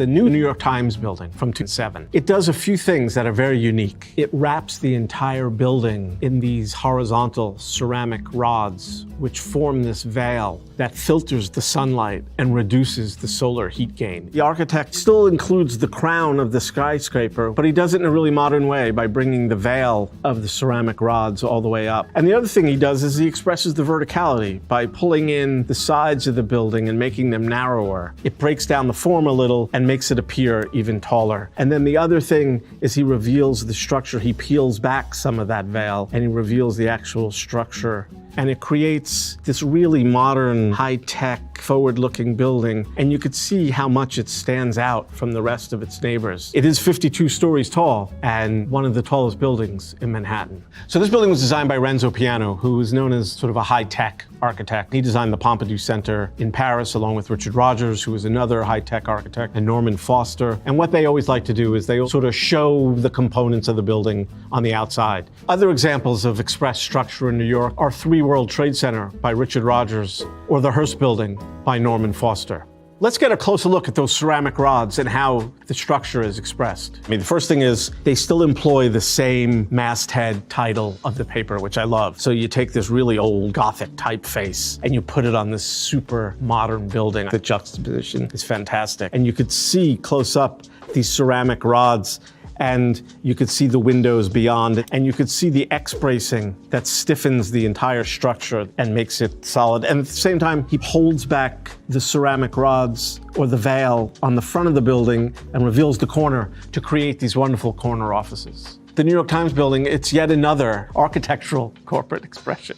The new New York Times building from 2007. It does a few things that are very unique. It wraps the entire building in these horizontal ceramic rods, which form this veil that filters the sunlight and reduces the solar heat gain. The architect still includes the crown of the skyscraper, but he does it in a really modern way by bringing the veil of the ceramic rods all the way up. And the other thing he does is he expresses the verticality by pulling in the sides of the building and making them narrower. It breaks down the form a little and makes it appear even taller. And then the other thing is he reveals the structure. He peels back some of that veil and he reveals the actual structure. And it creates this really modern, high-tech, forward-looking building. And you could see how much it stands out from the rest of its neighbors. It is 52 stories tall and one of the tallest buildings in Manhattan. So this building was designed by Renzo Piano, who is known as sort of a high-tech architect. He designed the Pompidou Center in Paris, along with Richard Rogers, who was another high-tech architect, and Norman Foster. And what they always like to do is they sort of show the components of the building on the outside. Other examples of express structure in New York are 3 World Trade Center by Richard Rogers or the Hearst Building by Norman Foster. Let's get a closer look at those ceramic rods and how the structure is expressed. The first thing is they still employ the same masthead title of the paper, which I love. So you take this really old Gothic typeface and you put it on this super modern building. The juxtaposition is fantastic. And you could see close up these ceramic rods, and you could see the windows beyond, and you could see the X-bracing that stiffens the entire structure and makes it solid. And at the same time, he holds back the ceramic rods or the veil on the front of the building and reveals the corner to create these wonderful corner offices. The New York Times building, it's yet another architectural corporate expression.